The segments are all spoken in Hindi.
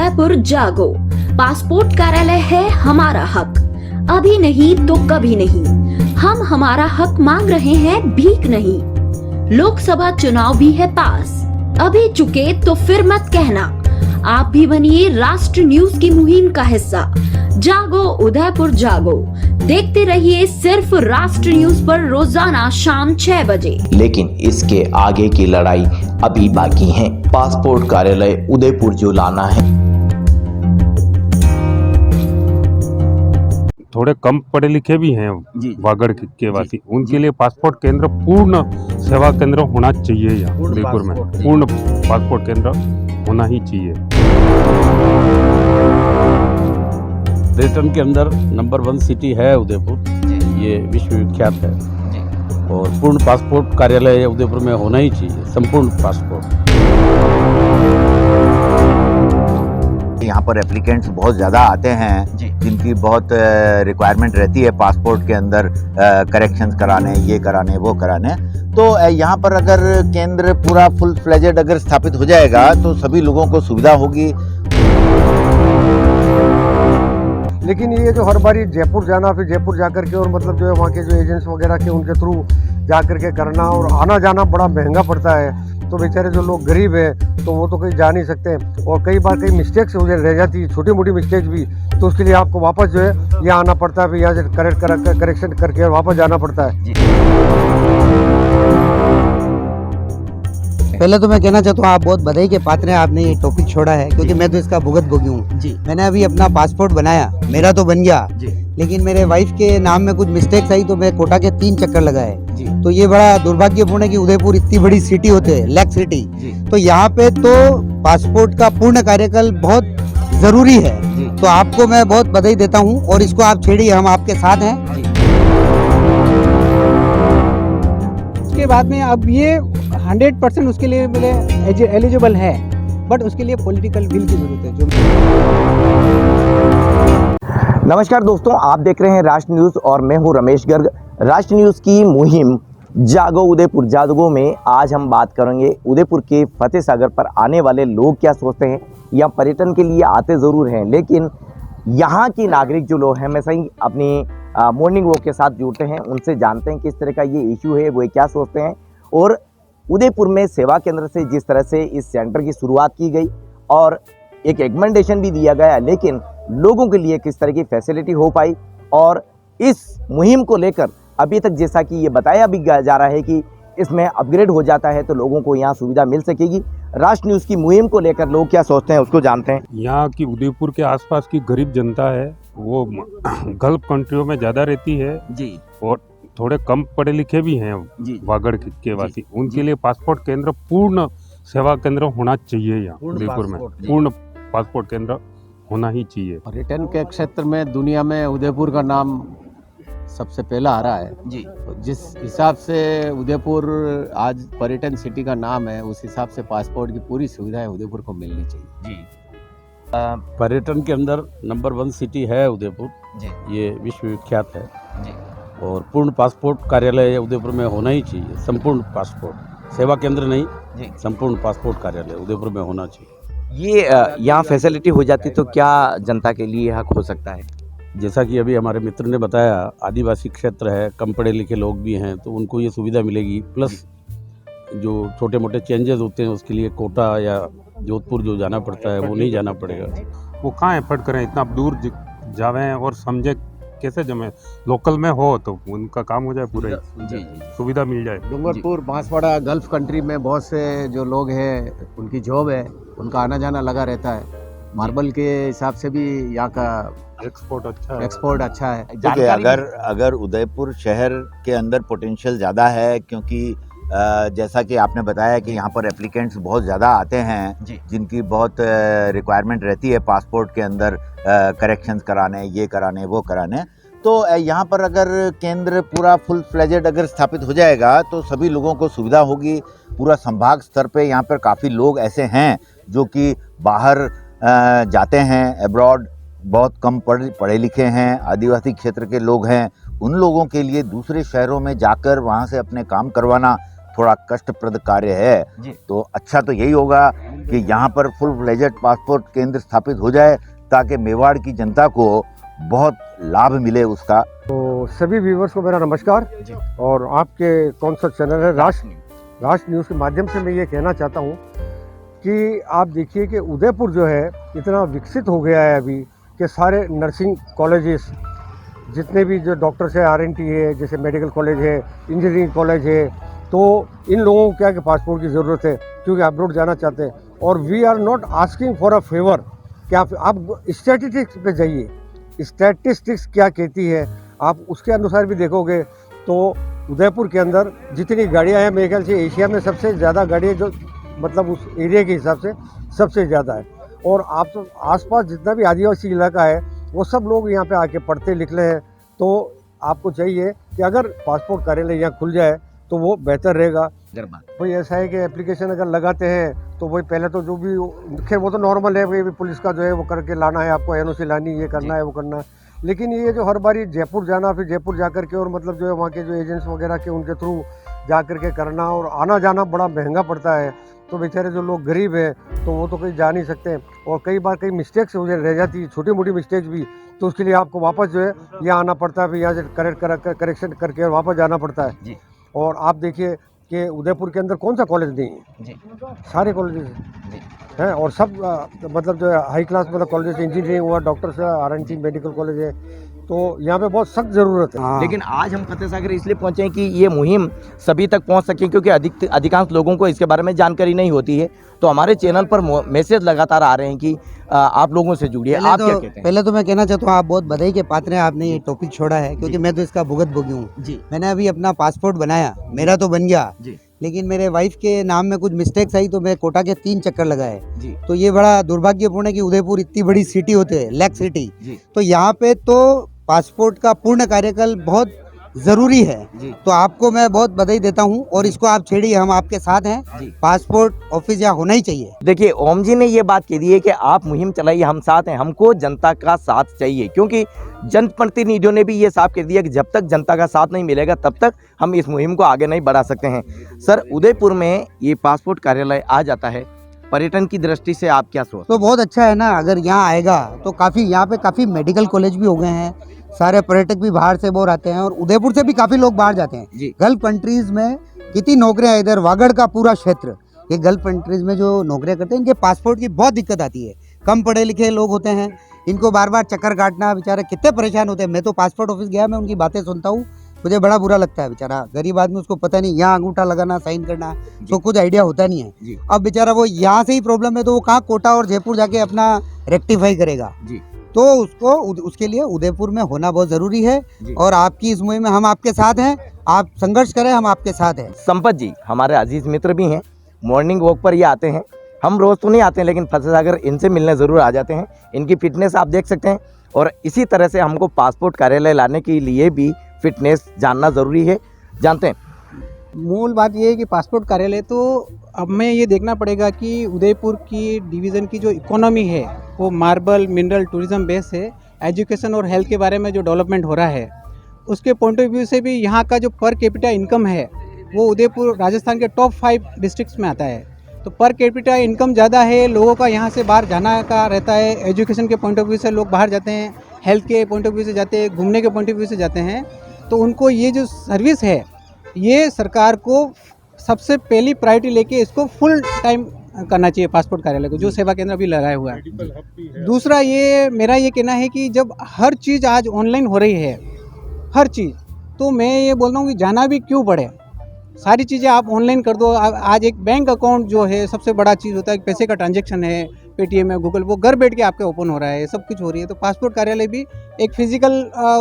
उदयपुर जागो। पासपोर्ट कार्यालय है हमारा हक, अभी नहीं तो कभी नहीं। हम हमारा हक मांग रहे हैं, भीख नहीं। लोकसभा चुनाव भी है पास, अभी चुके तो फिर मत कहना। आप भी बनिए राष्ट्र न्यूज की मुहिम का हिस्सा। जागो उदयपुर जागो, देखते रहिए सिर्फ राष्ट्र न्यूज पर रोजाना शाम 6 बजे। लेकिन इसके आगे की लड़ाई अभी बाकी है। पासपोर्ट कार्यालय उदयपुर जो लाना है। थोड़े कम पढ़े लिखे भी हैं वागड़ के वासी, उनके लिए पासपोर्ट केंद्र पूर्ण सेवा केंद्र होना चाहिए। यहाँ उदयपुर में पूर्ण पासपोर्ट केंद्र होना ही चाहिए। पर्यटन के अंदर नंबर 1 सिटी है उदयपुर, ये विश्व विख्यात है और पूर्ण पासपोर्ट कार्यालय उदयपुर में होना ही चाहिए, संपूर्ण पासपोर्ट। यहाँ पर एप्लीकेंट्स बहुत ज़्यादा आते हैं जिनकी बहुत रिक्वायरमेंट रहती है पासपोर्ट के अंदर करेक्शंस कराने, ये कराने, वो कराने। तो यहाँ पर अगर केंद्र पूरा फुल फ्लेजेड अगर स्थापित हो जाएगा तो सभी लोगों को सुविधा होगी। लेकिन ये जो हर बारी जयपुर जाना, फिर जयपुर जाकर के और मतलब जो है वहाँ के जो एजेंट्स वगैरह के उनके थ्रू जा कर के करना और आना जाना बड़ा महंगा पड़ता है। तो बेचारे जो लोग गरीब हैं तो वो तो कहीं जा नहीं सकते और कई बार कई मिस्टेक्स हो रह जाती है, छोटी मोटी मिस्टेक्स भी। तो उसके लिए आपको वापस जो है यहाँ आना पड़ता है, फिर यहाँ से करेक्शन करके वापस जाना पड़ता है। पहले तो मैं कहना चाहता हूँ आप बहुत बधाई के पात्र हैं, आपने ये टॉपिक छोड़ा है क्योंकि मैं तो इसका भुगत भोगी हूँ। मैंने अभी अपना पासपोर्ट बनाया, मेरा तो बन गया, लेकिन मेरे वाइफ के नाम में कुछ मिस्टेक्स आई तो मैं कोटा के 3 चक्कर लगाए। तो ये बड़ा दुर्भाग्यपूर्ण है कि उदयपुर इतनी बड़ी सिटी होते है, लेक सिटी, तो यहाँ पे तो पासपोर्ट का पूर्ण कार्यकाल बहुत जरूरी है। तो आपको मैं बहुत बधाई देता हूँ और इसको आप छेड़िए, हम आपके साथ हैं। उसके बाद में अब ये 100% उसके लिए मेरे एलिजिबल है, बट उसके लिए पॉलिटिकल विल की जरूरत है। जो नमस्कार दोस्तों, आप देख रहे हैं राष्ट्र न्यूज़ और मैं हूं रमेश गर्ग। राष्ट्र न्यूज़ की मुहिम जागो उदयपुर जागो में आज हम बात करेंगे उदयपुर के फतेह सागर पर आने वाले लोग क्या सोचते हैं। यहाँ पर्यटन के लिए आते ज़रूर हैं, लेकिन यहाँ की नागरिक जो लोग हैं हमेशा ही अपनी मॉर्निंग वॉक के साथ जुड़ते हैं, उनसे जानते हैं किस तरह का ये इशू है, वो क्या सोचते हैं। और उदयपुर में सेवा केंद्र से जिस तरह से इस सेंटर की शुरुआत की गई और एक रिकमेंडेशन भी दिया गया, लेकिन लोगों के लिए किस तरह की फैसिलिटी हो पाई और इस मुहिम को लेकर अभी तक जैसा कि ये बताया भी जा रहा है कि इसमें अपग्रेड हो जाता है तो लोगों को यहाँ सुविधा मिल सकेगी। राष्ट्र न्यूज़ की मुहिम को लेकर लोग क्या सोचते हैं उसको जानते हैं। यहाँ की उदयपुर के आसपास की गरीब जनता है वो गल्फ कंट्रियों में ज़्यादा रहती है जी, और थोड़े कम पढ़े लिखे भी हैं वागड़ के वासी, उनके लिए पासपोर्ट केंद्र पूर्ण सेवा केंद्र होना चाहिए। यहाँ उदयपुर में पूर्ण पासपोर्ट केंद्र होना ही चाहिए। पर्यटन के क्षेत्र में दुनिया में उदयपुर का नाम सबसे पहला आ रहा है जी। जिस हिसाब से उदयपुर आज पर्यटन सिटी का नाम है, उस हिसाब से पासपोर्ट की पूरी सुविधाएं उदयपुर को मिलनी चाहिए जी। पर्यटन के अंदर नंबर 1 सिटी है उदयपुर जी, ये विश्व विख्यात है जी और पूर्ण पासपोर्ट कार्यालय उदयपुर में होना ही चाहिए, संपूर्ण पासपोर्ट सेवा केंद्र नहीं जी, संपूर्ण पासपोर्ट कार्यालय उदयपुर में होना चाहिए। ये यहाँ फैसिलिटी हो जाती तो क्या जनता के लिए हक हो सकता है? जैसा कि अभी हमारे मित्र ने बताया, आदिवासी क्षेत्र है, कम पढ़े लिखे लोग भी हैं, तो उनको ये सुविधा मिलेगी। प्लस जो छोटे मोटे चेंजेस होते हैं उसके लिए कोटा या जोधपुर जो जाना पड़ता है वो नहीं जाना पड़ेगा। वो कहाँ एफर्ट करें, इतना दूर जावें और समझे कैसे जमे। लोकल में हो तो उनका काम हो जाए, पूरा जी, सुविधा मिल जाए। डूंगरपुर, बांसवाड़ा, गल्फ कंट्री में बहुत से जो लोग हैं उनकी जॉब है, उनका आना जाना लगा रहता है। मार्बल के हिसाब से भी यहाँ का एक्सपोर्ट अच्छा है। देखिए, अगर उदयपुर शहर के अंदर पोटेंशियल ज़्यादा है, क्योंकि जैसा कि आपने बताया कि यहाँ पर एप्लीकेंट्स बहुत ज़्यादा आते हैं जिनकी बहुत रिक्वायरमेंट रहती है पासपोर्ट के अंदर करेक्शंस कराने, ये कराने, वो कराने। तो यहाँ पर अगर केंद्र पूरा फुल फ्लेजेड अगर स्थापित हो जाएगा तो सभी लोगों को सुविधा होगी। पूरा संभाग स्तर पे यहाँ पर काफ़ी लोग ऐसे हैं जो कि बाहर जाते हैं, अब्रॉड, बहुत कम पढ़े लिखे हैं, आदिवासी क्षेत्र के लोग हैं। उन लोगों के लिए दूसरे शहरों में जाकर वहाँ से अपने काम करवाना थोड़ा कष्टप्रद कार्य है। तो अच्छा तो यही होगा कि यहाँ पर फुल फ्लेजेड पासपोर्ट केंद्र स्थापित हो जाए ताकि मेवाड़ की जनता को बहुत लाभ मिले उसका। तो सभी व्यूवर्स को मेरा नमस्कार और आपके कौन सा चैनल है राष्ट्र न्यूज़ के माध्यम से मैं ये कहना चाहता हूँ कि आप देखिए कि उदयपुर जो है इतना विकसित हो गया है अभी कि सारे नर्सिंग कॉलेजेस जितने भी जो डॉक्टर्स है RNT है, जैसे मेडिकल कॉलेज है, इंजीनियरिंग कॉलेज है, तो इन लोगों को क्या कि पासपोर्ट की ज़रूरत है क्योंकि अब्रॉड जाना चाहते हैं। और we are not asking for a favour कि आप स्टैटिस्टिक्स पे जाइए, स्टैटिस्टिक्स क्या कहती है आप उसके अनुसार भी देखोगे तो उदयपुर के अंदर जितनी गाड़ियाँ हैं मेरे ख्याल से एशिया में सबसे ज़्यादा गाड़ियाँ जो मतलब उस एरिया के हिसाब से सबसे ज़्यादा है। और आप तो आसपास जितना भी आदिवासी इलाका है वो सब लोग यहाँ पे आके पढ़ते लिख रहे हैं। तो आपको चाहिए कि अगर पासपोर्ट कार्यालय यहाँ खुल जाए तो वो बेहतर रहेगा। वही ऐसा है कि एप्लीकेशन अगर लगाते हैं तो वही पहले तो जो भी खैर वो तो नॉर्मल है, वही पुलिस का जो है वो करके लाना है, आपको NOC लानी, ये करना है वो करना है। लेकिन ये जो हर बारी जयपुर जाना, फिर जयपुर जा कर के और मतलब जो है वहाँ के जो एजेंट्स वगैरह के उनके थ्रू जा कर के करना और आना जाना बड़ा महंगा पड़ता है। तो बेचारे जो लोग गरीब हैं तो वो तो कहीं जा नहीं सकते और कई बार कई मिस्टेक्स हो रह जाती है, छोटी मोटी मिस्टेक्स भी, तो उसके लिए आपको वापस जो है यहाँ आना पड़ता है, फिर यहाँ से करेक्शन करके और वापस जाना पड़ता है जी। और आप देखिए कि उदयपुर के अंदर कौन सा कॉलेज नहीं है जी, सारे कॉलेज हैं और सब मतलब जो है हाई क्लास मतलब कॉलेज, इंजीनियरिंग हुआ, डॉक्टर्स है, RNT मेडिकल कॉलेज है, तो यहाँ पे बहुत सख्त ज़रूरत है। लेकिन आज हम फतेह सागर इसलिए पहुंचे हैं कि ये मुहिम सभी तक पहुंच सके क्योंकि अधिकांश लोगों को इसके बारे में जानकारी नहीं होती है। तो हमारे चैनल पर मैसेज लगातार आ रहे हैं कि आप लोगों से जुड़िए। आप क्या कहते हैं? पहले तो मैं कहना चाहता हूँ आप बहुत बधाई के पात्र हैं, आपने ये टॉपिक छोड़ा है क्योंकि मैं तो इसका भुगत भोगी हूँ जी। मैंने अभी अपना पासपोर्ट बनाया, मेरा तो बन गया जी, लेकिन मेरे वाइफ के नाम में कुछ मिस्टेक्स आई तो मैं कोटा के 3 चक्कर लगाए जी। तो ये बड़ा दुर्भाग्यपूर्ण है कि उदयपुर इतनी बड़ी सिटी होते है, लेक सिटी, तो यहाँ पे तो पासपोर्ट का पूर्ण कार्यकाल बहुत जरूरी है जी। तो आपको मैं बहुत बधाई देता हूँ और इसको आप छेड़िए, हम आपके साथ हैं। पासपोर्ट ऑफिस यहाँ होना ही चाहिए। देखिए ओम जी ने ये बात कह दी है कि आप मुहिम चलाइए, हम साथ हैं, हमको जनता का साथ चाहिए क्योंकि जनप्रतिनिधियों ने भी ये साफ कह दिया कि जब तक जनता का साथ नहीं मिलेगा तब तक हम इस मुहिम को आगे नहीं बढ़ा सकते हैं। सर, उदयपुर में ये पासपोर्ट कार्यालय आ जाता है, पर्यटन की दृष्टि से आप क्या सोचते? तो बहुत अच्छा है ना, अगर यहाँ आएगा तो काफ़ी यहाँ पे काफ़ी मेडिकल कॉलेज भी हो गए हैं, सारे पर्यटक भी बाहर से बहुत आते हैं और उदयपुर से भी काफ़ी लोग बाहर जाते हैं। गल्फ कंट्रीज में कितनी नौकरियाँ, इधर वागड़ का पूरा क्षेत्र, ये गल्फ कंट्रीज में जो नौकरियाँ करते हैं इनके पासपोर्ट की बहुत दिक्कत आती है। कम पढ़े लिखे लोग होते हैं, इनको बार बार चक्कर काटना, बेचारे कितने परेशान होते हैं। मैं तो पासपोर्ट ऑफिस गया, मैं उनकी बातें सुनता हूँ, मुझे बड़ा बुरा लगता है। बेचारा गरीब आदमी, उसको पता नहीं यहाँ अंगूठा लगाना, साइन करना, तो कुछ आइडिया होता नहीं है। अब बेचारा वो यहाँ से ही प्रॉब्लम है तो वो कहाँ कोटा और जयपुर जाके अपना रेक्टिफाई करेगा जी। तो उसको उसके लिए उदयपुर में होना बहुत ज़रूरी है और आपकी इस मुहिम में हम आपके साथ हैं। आप संघर्ष करें, हम आपके साथ हैं। संपत जी हमारे अजीज मित्र भी हैं, मॉर्निंग वॉक पर ये आते हैं, हम रोज़ तो नहीं आते हैं लेकिन फतेह सागर इनसे मिलने ज़रूर आ जाते हैं। इनकी फिटनेस आप देख सकते हैं और इसी तरह से हमको पासपोर्ट कार्यालय लाने के लिए भी फिटनेस जानना ज़रूरी है। जानते हैं मूल बात ये है कि पासपोर्ट कार्यालय तो अब हमें ये देखना पड़ेगा कि उदयपुर की डिवीज़न की जो इकोनॉमी है वो मार्बल, मिनरल, टूरिज्म बेस है। एजुकेशन और हेल्थ के बारे में जो डेवलपमेंट हो रहा है उसके पॉइंट ऑफ व्यू से भी यहाँ का जो पर कैपिटा इनकम है वो उदयपुर राजस्थान के टॉप 5 डिस्ट्रिक्ट्स में आता है। तो पर कैपिटा इनकम ज़्यादा है, लोगों का यहाँ से बाहर जाना का रहता है। एजुकेशन के पॉइंट ऑफ व्यू से लोग बाहर जाते हैं, हेल्थ के पॉइंट ऑफ व्यू से जाते हैं, घूमने के पॉइंट ऑफ व्यू से जाते हैं। तो उनको ये जो सर्विस है ये सरकार को सबसे पहली प्रायोरिटी लेके इसको फुल टाइम करना चाहिए पासपोर्ट कार्यालय को, जो सेवा केंद्र अभी लगाया हुआ है। दूसरा ये मेरा ये कहना है कि जब हर चीज़ आज ऑनलाइन हो रही है, हर चीज़, तो मैं ये बोलता हूँ कि जाना भी क्यों पड़े, सारी चीज़ें आप ऑनलाइन कर दो। आज एक बैंक अकाउंट जो है सबसे बड़ा चीज़ होता है, पैसे का ट्रांजैक्शन है, पेटीएम है, गूगल, वो घर बैठ के आपके ओपन हो रहा है, सब कुछ हो रही है। तो पासपोर्ट कार्यालय भी एक फिजिकल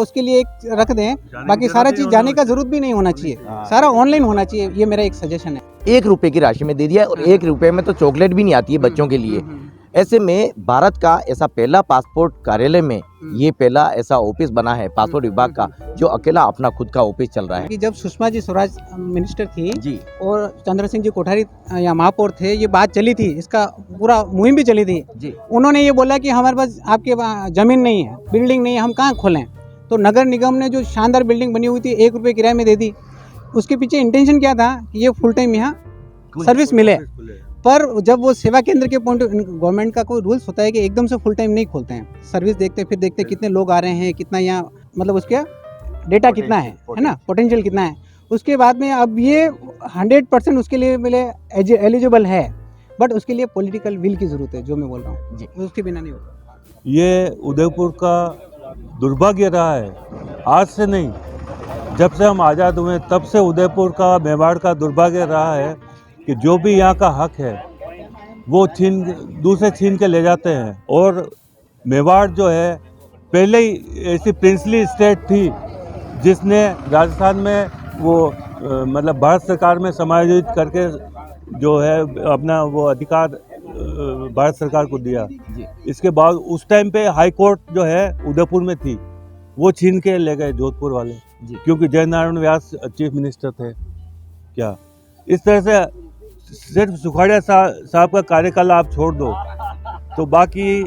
उसके लिए एक रख दें, बाकी सारा चीज़ जाने का जरूरत भी नहीं होना चाहिए, सारा ऑनलाइन होना चाहिए। ये मेरा एक सजेशन है। 1 रुपए की राशि में दे दिया और 1 रुपए में तो चॉकलेट भी नहीं आती है बच्चों के लिए। ऐसे में भारत का ऐसा पहला पासपोर्ट कार्यालय में ये पहला ऐसा ऑफिस बना है पासपोर्ट विभाग का जो अकेला अपना खुद का ऑफिस चल रहा है। कि जब सुषमा जी स्वराज मिनिस्टर थी जी और चंद्र सिंह जी कोठारी या महापौर थे, ये बात चली थी, इसका पूरा मुहिम भी चली थी जी। उन्होंने ये बोला कि हमारे पास आपके जमीन नहीं है, बिल्डिंग नहीं है, हम कहाँ खोलें। तो नगर निगम ने जो शानदार बिल्डिंग बनी हुई थी 1 रुपये किराए में दे दी। उसके पीछे इंटेंशन क्या था कि ये फुल टाइम यहाँ सर्विस मिले। पर जब वो सेवा केंद्र के पॉइंट गवर्नमेंट का कोई रूल्स होता है कि एकदम से फुल टाइम नहीं खोलते हैं, सर्विस देखते फिर देखते कितने लोग आ रहे हैं, कितना यहाँ मतलब उसके डेटा कितना है ना, पोटेंशियल कितना है, उसके बाद में अब ये 100% उसके लिए मिले एलिजिबल है, बट उसके लिए पॉलिटिकल विल की ज़रूरत है, जो मैं बोल रहा हूँ जी, उसके बिना नहीं होगा। ये उदयपुर का दुर्भाग्य रहा है, आज से नहीं, जब से हम आज़ाद हुए तब से उदयपुर का, मेवाड़ का दुर्भाग्य रहा है कि जो भी यहाँ का हक है वो दूसरे छीन के ले जाते हैं। और मेवाड़ जो है पहले ही ऐसी प्रिंसली स्टेट थी जिसने राजस्थान में वो मतलब भारत सरकार में समायोजित करके जो है अपना वो अधिकार भारत सरकार को दिया। इसके बाद उस टाइम पे हाई कोर्ट जो है उदयपुर में थी, वो छीन के ले गए जोधपुर वाले, क्योंकि जयनारायण व्यास चीफ मिनिस्टर थे। क्या इस तरह से सिर्फ सुखाड़िया साहब का कार्यकाल आप छोड़ दो तो बाकी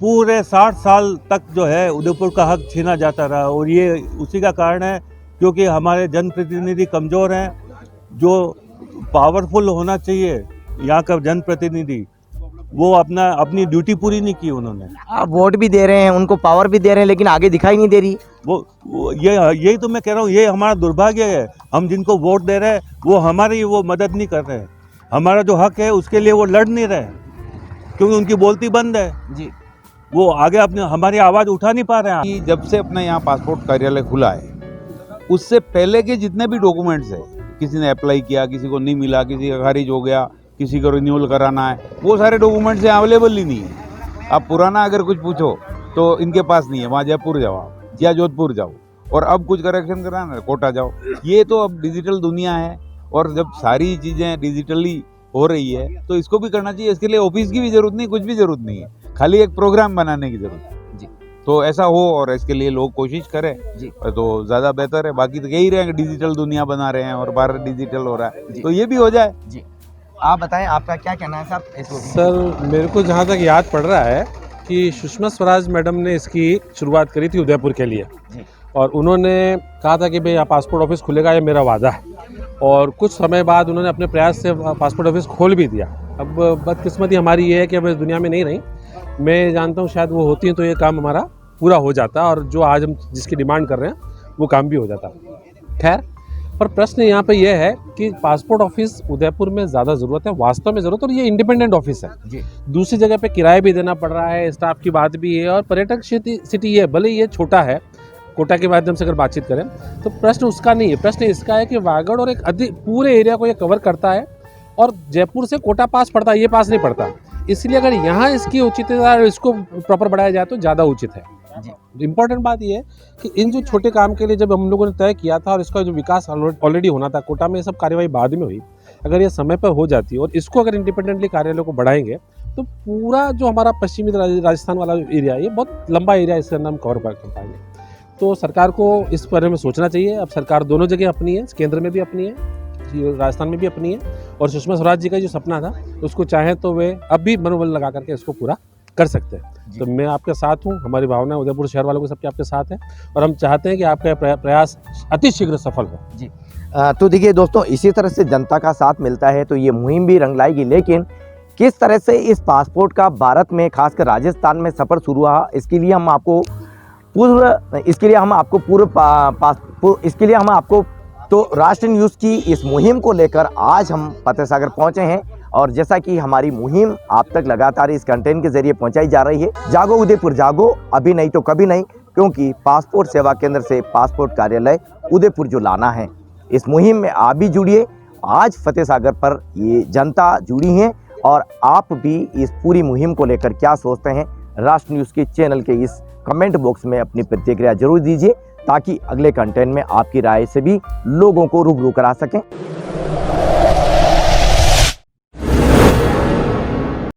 पूरे 60 साल तक जो है उदयपुर का हक छीना जाता रहा, और ये उसी का कारण है क्योंकि हमारे जनप्रतिनिधि कमज़ोर हैं। जो पावरफुल होना चाहिए यहाँ का जनप्रतिनिधि, वो अपनी ड्यूटी पूरी नहीं की उन्होंने। आप वोट भी दे रहे हैं, उनको पावर भी दे रहे हैं, लेकिन आगे दिखाई नहीं दे रही। वो यही तो मैं कह रहा हूँ, ये हमारा दुर्भाग्य है। हम जिनको वोट दे रहे हैं वो हमारी वो मदद नहीं कर रहे हैं, हमारा जो हक है उसके लिए वो लड़ नहीं रहे, क्योंकि उनकी बोलती बंद है जी, वो आगे अपने हमारी आवाज़ उठा नहीं पा रहे हैं। कि जब से अपना यहाँ पासपोर्ट कार्यालय खुला है, उससे पहले के जितने भी डॉक्यूमेंट्स है, किसी ने अप्लाई किया, किसी को नहीं मिला, किसी का खारिज हो गया, किसी को रिन्यूअल कराना है, वो सारे डॉक्यूमेंट्स यहाँ अवेलेबल ही नहीं है। आप पुराना अगर कुछ पूछो तो इनके पास नहीं है, वहाँ जयपुर जाओ या जोधपुर जाओ, और अब कुछ करेक्शन कराना है कोटा जाओ। ये तो अब डिजिटल दुनिया है, और जब सारी चीज़ें डिजिटली हो रही है तो इसको भी करना चाहिए। इसके लिए ऑफिस की भी जरूरत नहीं, कुछ भी जरूरत नहीं है, खाली एक प्रोग्राम बनाने की जरूरत है जी। तो ऐसा हो और इसके लिए लोग कोशिश करें जी, तो ज़्यादा बेहतर है। बाकी तो यही रहे डिजिटल दुनिया बना रहे हैं और भारत डिजिटल हो रहा है, तो ये भी हो जाए जी। आप बताएं, आपका क्या कहना है साहब? सर, मेरे को जहाँ तक याद पड़ रहा है कि सुषमा स्वराज मैडम ने इसकी शुरुआत करी थी उदयपुर के लिए जी। और उन्होंने कहा था कि भाई यहाँ पासपोर्ट ऑफिस खुलेगा, ये मेरा वादा है, और कुछ समय बाद उन्होंने अपने प्रयास से पासपोर्ट ऑफिस खोल भी दिया। अब बदकिस्मती हमारी ये है कि अब इस दुनिया में नहीं रही। मैं जानता हूँ शायद वो होती हैं तो ये काम हमारा पूरा हो जाता, और जो आज हम जिसकी डिमांड कर रहे हैं वो काम भी हो जाता। खैर, पर प्रश्न यहाँ पे ये है कि पासपोर्ट ऑफिस उदयपुर में ज़्यादा ज़रूरत है, वास्तव में ज़रूरत, और ये इंडिपेंडेंट ऑफिस है जी। दूसरी जगह पे किराया भी देना पड़ रहा है, स्टाफ की बात भी है, और पर्यटक सिटी है, भले ये छोटा है, कोटा के माध्यम से अगर बातचीत करें तो प्रश्न उसका नहीं है। प्रश्न इसका है कि वागड़ और एक पूरे एरिया को ये कवर करता है, और जयपुर से कोटा पास पड़ता है, ये पास नहीं पड़ता। इसलिए अगर यहाँ इसकी उचितता और इसको प्रॉपर बढ़ाया जाए तो ज़्यादा उचित है। इम्पोर्टेंट बात यह है कि इन जो छोटे काम के लिए जब हम लोगों ने तय किया था, और इसका जो विकास ऑलरेडी होना था कोटा में, ये सब कार्यवाही बाद में हुई, अगर ये समय पर हो जाती है और इसको अगर इंडिपेंडेंटली कार्यालय को बढ़ाएंगे तो पूरा जो हमारा पश्चिमी राजस्थान वाला एरिया, ये बहुत लंबा एरिया, इसके अंदर हम कवर कर पाएंगे। तो सरकार को इस बारे में सोचना चाहिए। अब सरकार दोनों जगह अपनी है, केंद्र में भी अपनी है, राजस्थान में भी अपनी है, और सुषमा स्वराज जी का जो सपना था उसको चाहे तो वे अब भी मनोबल लगा करके इसको पूरा कर सकते हैं। तो मैं आपके साथ हूँ, हमारी भावना उदयपुर शहर वालों को सबके आपके साथ है, और हम चाहते हैं कि आपका प्रयास अति शीघ्र सफल हो जी। तो देखिए दोस्तों, इसी तरह से जनता का साथ मिलता है तो ये मुहिम भी रंग लाएगी। लेकिन किस तरह से इस पासपोर्ट का भारत में, खासकर राजस्थान में सफ़र शुरू हुआ, इसके लिए हम आपको तो राष्ट्र न्यूज़ की इस मुहिम को लेकर आज हम फतेहसागर पहुंचे हैं, और जैसा कि हमारी मुहिम आप तक लगातार इस कंटेंट के जरिए पहुंचाई जा रही है। जागो उदयपुर जागो, अभी नहीं तो कभी नहीं, क्योंकि पासपोर्ट सेवा केंद्र से पासपोर्ट कार्यालय उदयपुर जो लाना है, इस मुहिम में आप भी जुड़िए। आज फतेहसागर पर ये जनता जुड़ी है, और आप भी इस पूरी मुहिम को लेकर क्या सोचते हैं, राष्ट्र न्यूज़ के चैनल के इस कमेंट बॉक्स में अपनी प्रतिक्रिया जरूर दीजिए, ताकि अगले कंटेंट में आपकी राय से भी लोगों को रूबरू करा सकें।